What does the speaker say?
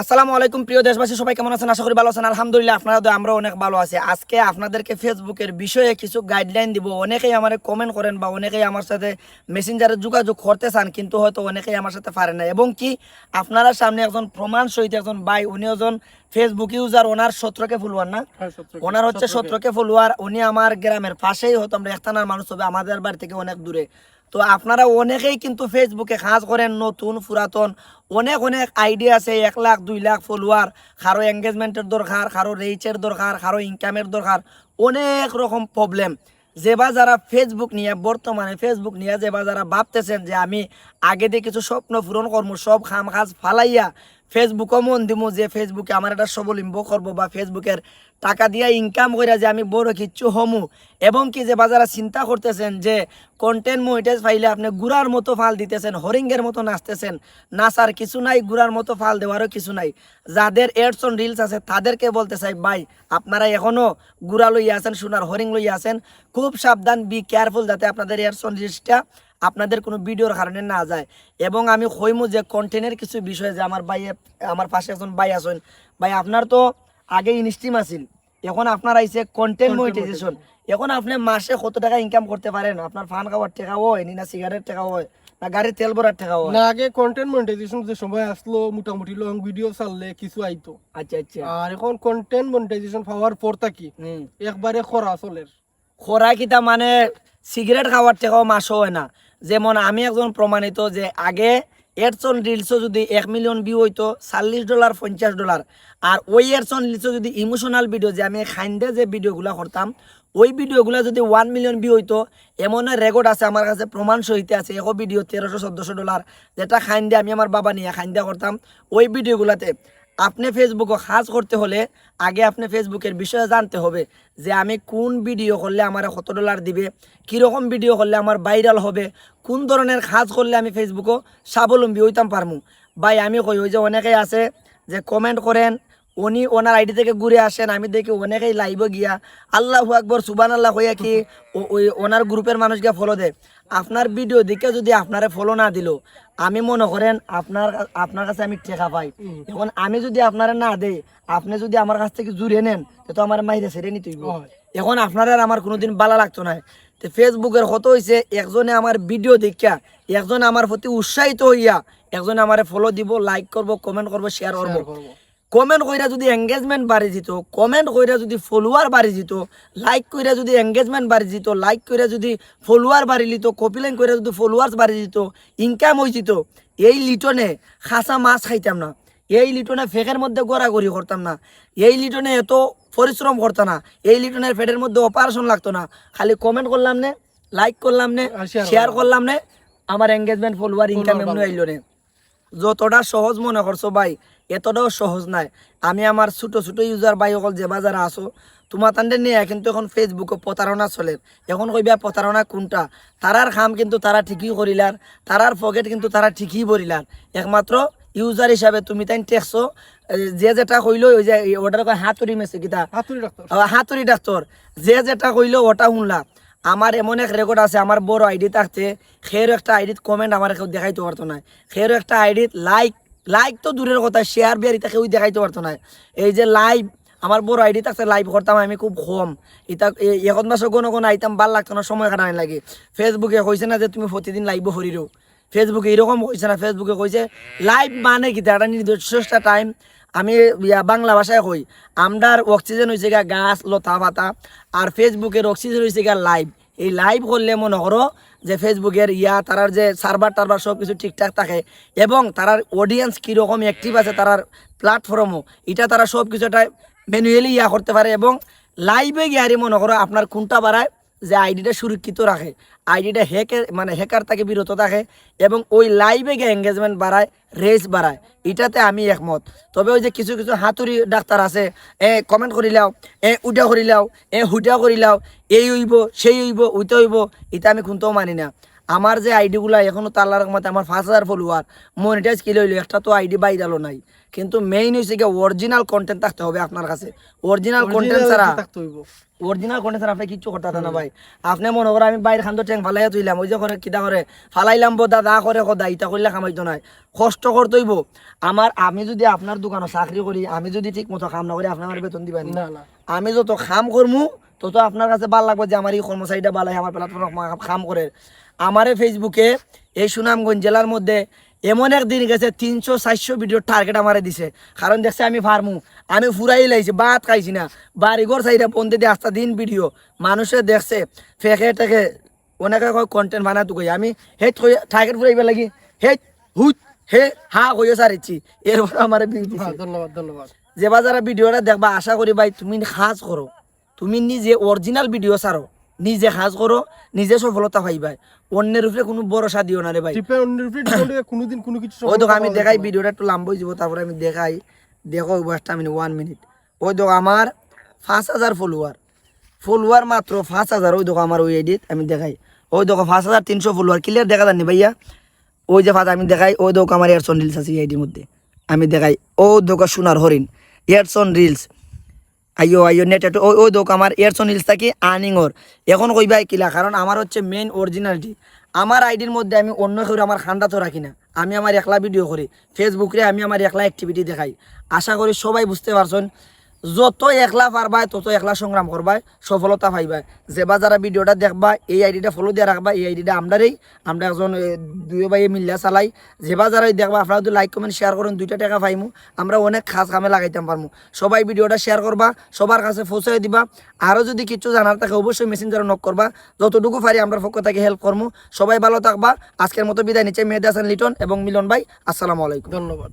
আসসালামু আলাইকুম প্রিয় দেশবাসী, সবাই কেমন আছেন? আশা করি ভালো আছেন। আলহামদুলিল্লাহ, আপনারা তো আমরা অনেক ভালো আছি। আজকে আপনাদেরকে ফেসবুকের বিষয়ে কিছু গাইডলাইন দিব। অনেকেই আমার কমেন্ট করেন বা অনেকেই আমার সাথে মেসেঞ্জারে যোগাযোগ করতে চান, কিন্তু হয়তো অনেকেই আমার সাথে পারেন না। এবং কি আপনারা সামনে একজন প্রমাণ সহিত একজন ভাই, উনি একজন ফেসবুক ইউজার, ওনার 17K ফলোয়ার না, ওনার হচ্ছে 17K ফলোয়ার। উনি আমার গ্রামের পাশেই, হয়তো আমরা একটানার মানুষ, হবে আমাদের বাড়ি থেকে অনেক দূরে। তো আপনারা অনেকেই কিন্তু ফেসবুকে কাজ করেন, নতুন পুরাতন অনেক অনেক আইডিয়া আছে। 1 লাখ 2 লাখ ফলোয়ার, কারো এঙ্গেজমেন্টের দরকার, কারো রিচের দরকার, কারো ইনকামের দরকার, অনেক রকম প্রবলেম। যেবা যারা ফেসবুক নিয়ে, বর্তমানে ফেসবুক নিয়ে যেবা যারা ভাবতেছেন যে আমি আগে দিয়ে কিছু স্বপ্ন পূরণ করবো, সব খাম কাজ ফালাইয়া ফেসবুকও মন দিমু, যে ফেসবুকে আমার একটা স্বাবলম্বী করবো বা ফেসবুকের টাকা দিয়া ইনকাম করে যে আমি বড় কিচ্ছু হমু। এবং কি যে বাজারা চিন্তা করতেছেন যে কন্টেন্ট মনিটাইজ পাইলে আপনি গুড়ার মতো ফাল দিতেছেন, হরিঙ্গের মতো নাচতেছেন, নাচার কিছু নাই, গুড়ার মতো ফাল দেওয়ারও কিছু নাই। যাদের এডস অন রিলস আছে তাদেরকে বলতে চাই, ভাই আপনারা এখনও গুড়া লইয়া আছেন, সোনার হরিং লইয়া আছেন, খুব সাবধান, বি কেয়ারফুল, যাতে আপনাদের এডস অন রিলসটা আপনাদের কোনো ভিডিওর কারণে না যায়। এবং আমি কইমু যে কন্টেন্টের কিছু বিষয়, যে আমার ভাই, আমার পাশে একজন ভাই আছেন, ভাই আপনার তো আগে ইনস্ট্রিম আছিল, এখন আপনার আইছে কন্টেন্ট মনিটাইজেশন। এখন আপনি মাসে কত টাকা ইনকাম করতে পারেন? আপনার ফান খাওয়ার টাকা হয় না সিগারেট টাকা হয় না গাড়ির তেল ভরার টাকা হয়? না, আগে কন্টেন্ট মনিটাইজেশন যে সময় আসলো মোটামুটি লং ভিডিও চাললে কিছু আইতো। আচ্ছা আচ্ছা। আর এখন কন্টেন্ট মনিটাইজেশন পাওয়ার পর থাকি একবারে খরা চলের। খোরা কিতা মানে সিগারেট খাওয়ার টাকাও মাসও হয় না। যেমন আমি একজন প্রমাণিত, যে আগে এডস অন রিলসও যদি 1 মিলিয়ন ভিউ হইতো, $40 $50। আর ওই এডস অন রিলসও যদি ইমোশনাল ভিডিও, যে আমি খাইন্দে যে ভিডিওগুলো করতাম, ওই ভিডিওগুলো যদি 1 মিলিয়ন ভিউ হইতো, এমন রেকর্ড আছে আমার কাছে, প্রমাণ সহিত আছে। এক ভিডিও $1300-1400, যেটা খাইন্দে আমি আমার বাবা নিয়ে খাইন্দা করতাম। ওই ভিডিওগুলোতে আপনি ফেসবুকে কাজ করতে হলে আগে আপনি ফেসবুকের বিষয়ে জানতে হবে, যে আমি কোন ভিডিও করলে আমার কত ডলার দিবে, কীরকম ভিডিও করলে আমার ভাইরাল হবে, কোন ধরনের কাজ করলে আমি ফেসবুকও স্বাবলম্বী হইতাম পারমু। ভাই আমি কই, ওই যে অনেকেই আছে যে কমেন্ট করেন, উনি ওনার আইডি থেকে ঘুরে আসেন, আমি দেখি অনেকেই লাইভে গিয়া আল্লাহু আকবর সুবহানাল্লাহ হইয়া কি ওই ওনার গ্রুপের মানুষকে ফলো দেয়। আপনার ভিডিও দেখে যদি আপনারে ফলো না দিল, আমি মনে করেন আপনার কাছে আমি টেকা পাই। এখন আমি যদি আপনারা না দেই, আপনি যদি আমার কাছ থেকে জুড়ে নেন, তো আমার মাইরে ছেড়ে নিতে হইব। এখন আপনারা আমার কোনোদিন ভালো লাগতো না। তো ফেসবুকের কত হয়েছে, একজনে আমার ভিডিও দেখা একজন আমার প্রতি উৎসাহিত হইয়া একজনে আমার ফলো দিব, লাইক করব, কমেন্ট করব, শেয়ার করব। কমেন্ট কইরা যদি এঙ্গেজমেন্ট বাড়ি যেত, কমেন্ট কইরা যদি ফলোয়ার বাড়ি যেত, লাইক কইরা যদি এঙ্গেজমেন্ট বাড়ি যেত, লাইক কইরা যদি ফলোয়ার বাড়ি লিত, কপি লাইন কইরা যদি ফলোয়ার্স বাড়ি যেত, ইনকাম হয়ে যেত, এই লিটনে খাসা মাছ খাইতাম না, এই লিটনে ফেকের মধ্যে গড়াগড়ি করতাম না, এই লিটনে এত পরিশ্রম করতাম না, এই লিটনের পেটের মধ্যে অপারেশন লাগতো না। খালি কমেন্ট করলাম নে, লাইক করলাম নে, শেয়ার করলাম নে, আমার এঙ্গেজমেন্ট ফলোয়ার ইনকাম এমনি আইল নে। যতটা সহজ মনে করছো ভাই, এতটাও সহজ নাই। আমি আমার ছোট ছোট ইউজার ভাই অকল যে বাজারে আসো, তোমার তান্ডে নিয়ে কিন্তু এখন ফেসবুকে প্রতারণা চলে। এখন কইবা প্রতারণা কোনটা? তারার খাম কিন্তু তারা ঠিকই করিলার, তারার পকেট কিন্তু তারা ঠিকই ভরিলার। একমাত্র ইউজার হিসাবে তুমি তাই টেকছো, যে যেটা কইলো, ওই যে ওটার হাতুড়ি মেসে কিতা হাতুড়ি ডাক্তার, যে যেটা কইলো ওটা শুনলা। আমার এমন এক রেকর্ড আছে, আমার বড় আইডি থাকতে খেয়েরও একটা আইডিত কমেন্ট আমার কেউ দেখাইতে পারতো না, খেয়েরও একটা আইডিত লাইক তো দূরের কথা, শেয়ার বিয়ার এটা কেউ দেখাইতে পারতো না। এই যে লাইভ, আমার বড় আইডি থাকতে লাইভ করতাম আমি খুব কম। এটা এখন মাসে কোনো কোনো আইতাম ভাল লাগতো না, সময় কাটানো লাগে। ফেসবুকে কইছে না যে তুমি প্রতিদিন লাইভ হরিরো, ফেসবুকে এরকম কইছে না। ফেসবুকে কইছে লাইভ মানে কি, একটা নির্দিষ্ট টাইম। আমি বাংলা ভাষায় কই, আমরার অক্সিজেন হয়েছে গা গাছ লতা পাতা, আর ফেসবুকের অক্সিজেন হয়েছে গা লাইভ। এই লাইভ করলে মনে করো যে ফেসবুকের তারার যে সার্ভার টার্ভার সব কিছু ঠিকঠাক থাকে, এবং তারার অডিয়েন্স কীরকম অ্যাক্টিভ আছে তারার প্ল্যাটফর্মও, এটা তারা সব কিছুটা ম্যানুয়ালি করতে পারে। এবং লাইভে গিয়ে মনে করো আপনার কোনটা বাড়ায়, যে আইডিটা সুরক্ষিত রাখে, আইডিটা হ্যাকার থেকে বিরত থাকে, এবং ওই লাইভে গিয়ে এঙ্গেজমেন্ট বাড়ায়, রেস বাড়ায়, এটাতে আমি একমত। তবে ওই যে কিছু কিছু হাতুড়ি ডাক্তার আছে, কমেন্ট করিলাও, উইটা করিলাও, হুইটা করিলাও, এই হইব সেই হইব ওইটা হইব, এটা আমি কোনটাও মানি না। আমার যে আইডিগুলা এখনো তো আল্লাহর রহমতে আমার 5,000 ফলোয়ার মনিটাইজ কি লইলো, একটা তো আইডি বাইরালো নাই, কিন্তু মেইন হইছে কি অরিজিনাল কন্টেন্ট থাকতে হবে আপনার কাছে। অরিজিনাল কন্টেন্ট ছাড়া থাকতে হইব। অরিজিনাল কন্টেন্ট ছাড়া আপনি কিচ্ছু করতে না ভাই। আপনি মনে করেন আমি বাইরে খান তো ট্যাং ফালাইয়া তুইলাম, ওই যে করে কিতা করে ফালাইলাম বোধা দা করে কদা ইটা করলে কামাইতো নাই, কষ্ট করতে হইব। আমি যদি আপনার দোকানে চাকরি করি, আমি যদি ঠিক মতো কাম না করি আপনি আমার বেতন দিবেন না না আমি যত কাম করমু তত আপনার কাছে ভালো লাগবে যে আমার এই কর্মচারীটা ভালো, আমার প্ল্যাটফর্ম কাম করে। আমারে ফেসবুকে এই সুনামগঞ্জ জেলার মধ্যে এমন একদিন গেছে 300-400 ভিডিও টার্গেট আমারে দিছে, কারণ দেখছে আমি ফার্মু, আমি ফুরাই লাইছি, ভাত খাইছি না, বাড়িঘর চাইটা বন্ধে দিয়ে আস্তা দিন ভিডিও মানুষে দেখছে, ফেকে টেকে অনেকে কয় কন্টেন্ট বানাতো কই, আমি হে টার্গেট ফুরাইবে লাগি হে হুত হে হা কইও সারিছি, এরপর আমার হ্যাঁ, ধন্যবাদ ধন্যবাদ। যে বাজারে ভিডিওটা দেখবা আশা করি ভাই তুমি কাজ করো, তুমি নিজে অরিজিনাল ভিডিও ছাড়ো, নিজে কাজ করো, নিজে সফলতা পাইবা, অন্যের উপরে কোনো ভরসা দিও না রে ভাই। টিপে অন্যের উপরে depend হয়ে কোনোদিন কোনো কিছু ওই দেখো সফলতা আমি পাওয়া দেখাই যাবে না। ভিডিওটা একটু লম্বা হয়ে যাব, তারপরে আমি দেখাই, দেখো একটা মিনিট 1 মিনিট। ওই দেখো আমার 5,000 ফলোয়ার মাত্র 5,000, ওই দেখো আমার ওই এডিট আমি দেখাই, ওই দেখো 5,300 ফলোয়ার, ক্লিয়ার দেখা যাননি ভাইয়া? ওই যে ফাঁস আমি দেখাই, ওই দেখো আমার এয়ারসন রিলস আছে এই আইডির মধ্যে, আমি দেখাই ও দেখো সোনার হরিণ এয়ারসন রিলস, আইও নেট একটু ওই দোক আমার এয়ারসন রিলস থাকি আর্নিং ওর এখন কইবাই কিলা, কারণ আমার হচ্ছে মেইন অরিজিনালিটি। আমার আইডির মধ্যে আমি অন্য কেউ আমার খান্দা তো রাখি না, আমি আমার একলা ভিডিও করি, ফেসবুকে আমি আমার একলা অ্যাক্টিভিটি দেখাই। আশা করি সবাই বুঝতে পারছেন, যত একলা পারবাই তত একলা সংগ্রাম করবাই, সফলতা পাইবাই। যেবা যারা ভিডিওটা দেখবা এই আইডিটা ফলো দিয়ে রাখবা, এই আইডিটা আমরা একজন দুই ভাই মিল্লা চালাই, যেবা যারাই দেখবা আপনারা যদি লাইক কমেন্ট শেয়ার করেন 2টা টাকা পাইমু, আমরা অনেক খাস কামে লাগাইতাম পারমু। সবাই ভিডিওটা শেয়ার করবা, সবার কাছে পৌঁছে দিবা। আরও যদি কিছু জানার থাকে অবশ্যই মেসেঞ্জারে নক করবা, যতটুকু পারি আমরা পক্ষ থেকে হেল্প করবো। সবাই ভালো থাকবা। আজকের মতো বিদায় নিচ্ছে মেহেদী হাসান লিটন এবং মিলন ভাই। আসসালামু আলাইকুম। ধন্যবাদ।